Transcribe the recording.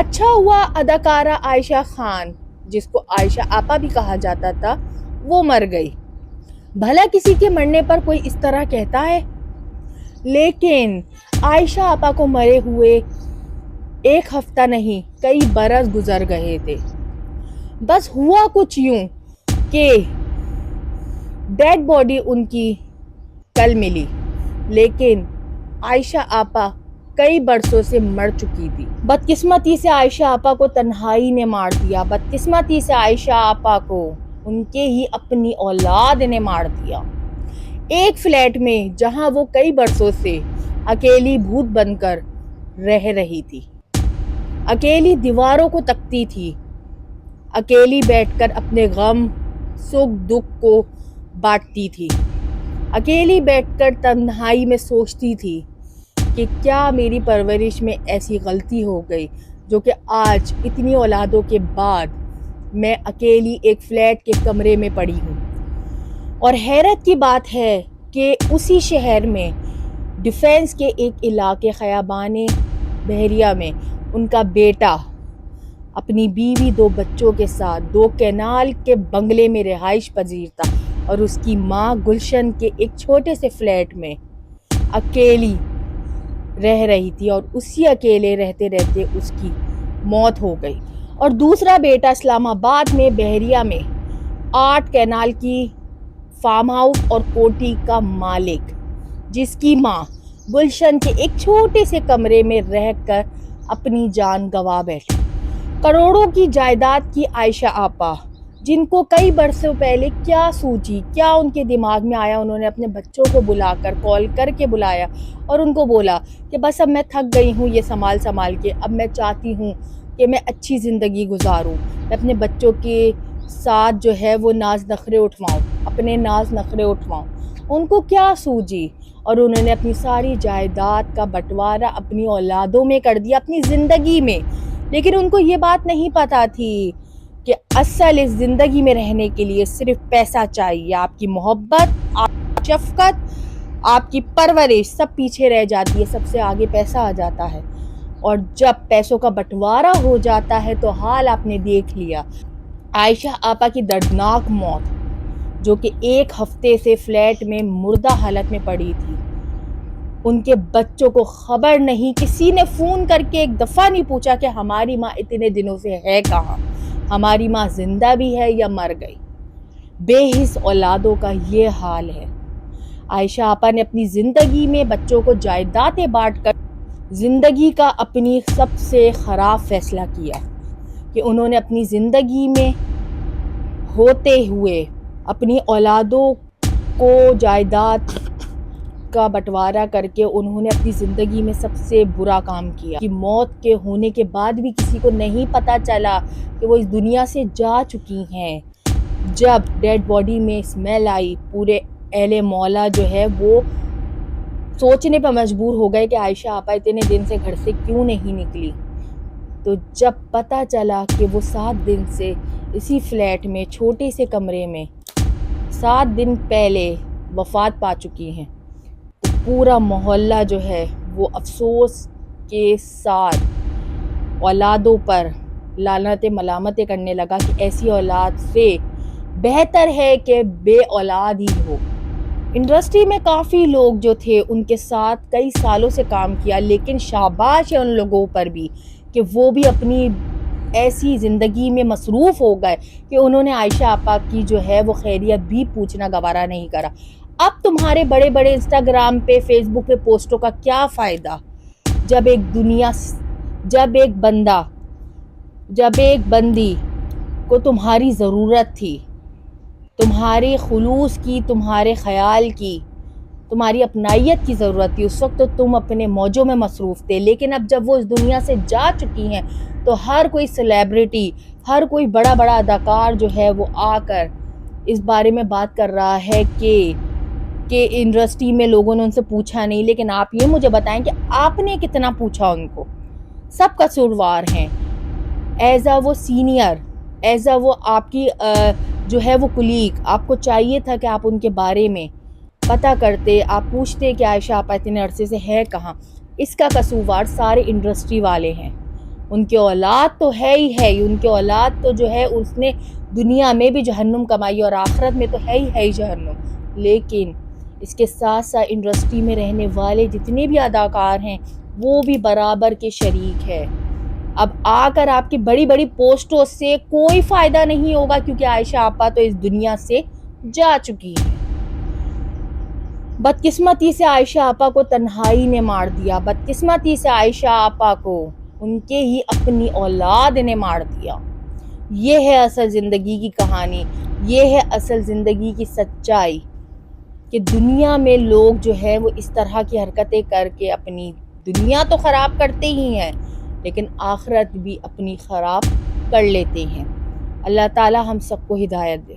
اچھا ہوا اداکارہ عائشہ خان، جس کو عائشہ آپا بھی کہا جاتا تھا، وہ مر گئی۔ بھلا کسی کے مرنے پر کوئی اس طرح کہتا ہے؟ لیکن عائشہ آپا کو مرے ہوئے ایک ہفتہ نہیں، کئی برس گزر گئے تھے۔ بس ہوا کچھ یوں کہ ڈیڈ باڈی ان کی کل ملی، لیکن عائشہ آپا کئی برسوں سے مر چکی تھی۔ بدقسمتی سے عائشہ آپا کو تنہائی نے مار دیا، بدقسمتی سے عائشہ آپا کو ان کے ہی اپنی اولاد نے مار دیا۔ ایک فلیٹ میں جہاں وہ کئی برسوں سے اکیلی بھوت بن کر رہ رہی تھی، اکیلی دیواروں کو تکتی تھی، اکیلی بیٹھ کر اپنے غم سکھ دکھ کو بانٹتی تھی، اکیلی بیٹھ کر تنہائی میں سوچتی تھی کہ کیا میری پرورش میں ایسی غلطی ہو گئی جو کہ آج اتنی اولادوں کے بعد میں اکیلی ایک فلیٹ کے کمرے میں پڑی ہوں۔ اور حیرت کی بات ہے کہ اسی شہر میں ڈیفنس کے ایک علاقے خیابان بحریہ میں ان کا بیٹا اپنی بیوی 2 بچوں کے ساتھ 2 کینال کے بنگلے میں رہائش پذیر تھا، اور اس کی ماں گلشن کے ایک چھوٹے سے فلیٹ میں اکیلی رہ رہی تھی، اور اسی اکیلے رہتے رہتے اس کی موت ہو گئی۔ اور دوسرا بیٹا اسلام آباد میں بحریہ میں 8 کینال کی فارم ہاؤس اور کوٹھی کا مالک، جس کی ماں گلشن کے ایک چھوٹے سے کمرے میں رہ کر اپنی جان گنوا بیٹھی۔ کروڑوں کی جائیداد کی عائشہ آپا، جن کو کئی برسوں پہلے کیا سوچی، کیا ان کے دماغ میں آیا، انہوں نے اپنے بچوں کو بلا کر کال کر کے بلایا اور ان کو بولا کہ بس اب میں تھک گئی ہوں یہ سنبھال کے، اب میں چاہتی ہوں کہ میں اچھی زندگی گزاروں، میں اپنے بچوں کے ساتھ جو ہے وہ ناز نخرے اٹھواؤں، اپنے ناز نخرے اٹھواؤں۔ ان کو کیا سوجی، اور انہوں نے اپنی ساری جائیداد کا بٹوارا اپنی اولادوں میں کر دیا، اپنی زندگی میں۔ لیکن ان کو یہ بات نہیں پتا تھی کہ اصل اس زندگی میں رہنے کے لیے صرف پیسہ چاہیے، آپ کی محبت، آپ کی شفقت، آپ کی پرورش سب پیچھے رہ جاتی ہے، سب سے آگے پیسہ آ جاتا ہے۔ اور جب پیسوں کا بٹوارا ہو جاتا ہے تو حال آپ نے دیکھ لیا۔ عائشہ آپا کی دردناک موت، جو کہ ایک ہفتے سے فلیٹ میں مردہ حالت میں پڑی تھی، ان کے بچوں کو خبر نہیں، کسی نے فون کر کے ایک دفعہ نہیں پوچھا کہ ہماری ماں اتنے دنوں سے ہے کہاں، ہماری ماں زندہ بھی ہے یا مر گئی۔ بے حس اولادوں کا یہ حال ہے۔ عائشہ آپا نے اپنی زندگی میں بچوں کو جائیدادیں بانٹ کر زندگی کا اپنی سب سے خراب فیصلہ کیا کہ انہوں نے اپنی زندگی میں ہوتے ہوئے اپنی اولادوں کو جائیداد کا بٹوارا کر کے انہوں نے اپنی زندگی میں سب سے برا کام کیا کہ موت کے ہونے کے بعد بھی کسی کو نہیں پتا چلا کہ وہ اس دنیا سے جا چکی ہیں۔ جب ڈیڈ باڈی میں اسمیل آئی، پورے اہل مولا جو ہے وہ سوچنے پر مجبور ہو گئے کہ عائشہ آپا اتنے دن سے گھر سے کیوں نہیں نکلی۔ تو جب پتا چلا کہ وہ 7 دن سے اسی فلیٹ میں چھوٹے سے کمرے میں 7 دن پہلے وفات پا چکی ہیں، تو پورا محلہ جو ہے وہ افسوس کے ساتھ اولادوں پر لعنتیں ملامتیں کرنے لگا کہ ایسی اولاد سے بہتر ہے کہ بے اولاد ہی ہو۔ انڈسٹری میں کافی لوگ جو تھے ان کے ساتھ کئی سالوں سے کام کیا، لیکن شاباش ہے ان لوگوں پر بھی کہ وہ بھی اپنی ایسی زندگی میں مصروف ہو گئے کہ انہوں نے عائشہ آپا کی جو ہے وہ خیریت بھی پوچھنا گوارا نہیں کرا۔ اب تمہارے بڑے بڑے انسٹاگرام پہ، فیس بک پہ پوسٹوں کا کیا فائدہ، جب ایک بندی کو تمہاری ضرورت تھی، تمہارے خلوص کی، تمہارے خیال کی، تمہاری اپنائیت کی ضرورت تھی، اس وقت تو تم اپنے موجوں میں مصروف تھے۔ لیکن اب جب وہ اس دنیا سے جا چکی ہیں تو ہر کوئی سیلیبریٹی، ہر کوئی بڑا بڑا اداکار جو ہے وہ آ کر اس بارے میں بات کر رہا ہے کہ انڈسٹری میں لوگوں نے ان سے پوچھا نہیں۔ لیکن آپ یہ مجھے بتائیں کہ آپ نے کتنا پوچھا ان کو؟ سب قصوروار ہیں، ایز اے وہ سینئر، ایز اے وہ آپ کی جو ہے وہ کلیگ، آپ کو چاہیے تھا کہ آپ ان کے بارے میں پتہ کرتے، آپ پوچھتے کہ عائشہ آپا اتنے عرصے سے ہے کہاں۔ اس کا قصوروار سارے انڈسٹری والے ہیں، ان کی اولاد تو ہے ہی ہے، ان کی اولاد تو جو ہے اس نے دنیا میں بھی جہنم کمائی اور آخرت میں تو ہے ہی جہنم، لیکن اس کے ساتھ ساتھ انڈسٹری میں رہنے والے جتنے بھی اداکار ہیں وہ بھی برابر کے شریک ہے۔ اب آ کر آپ کی بڑی بڑی پوسٹوں سے کوئی فائدہ نہیں ہوگا، کیونکہ عائشہ آپا تو اس دنیا سے جا چکی ہے۔ بدقسمتی سے عائشہ آپا کو تنہائی نے مار دیا، بدقسمتی سے عائشہ آپا کو ان کے ہی اپنی اولاد نے مار دیا۔ یہ ہے اصل زندگی کی کہانی، یہ ہے اصل زندگی کی سچائی، کہ دنیا میں لوگ جو ہے وہ اس طرح کی حرکتیں کر کے اپنی دنیا تو خراب کرتے ہی ہیں، لیکن آخرت بھی اپنی خراب کر لیتے ہیں۔ اللہ تعالی ہم سب کو ہدایت دے۔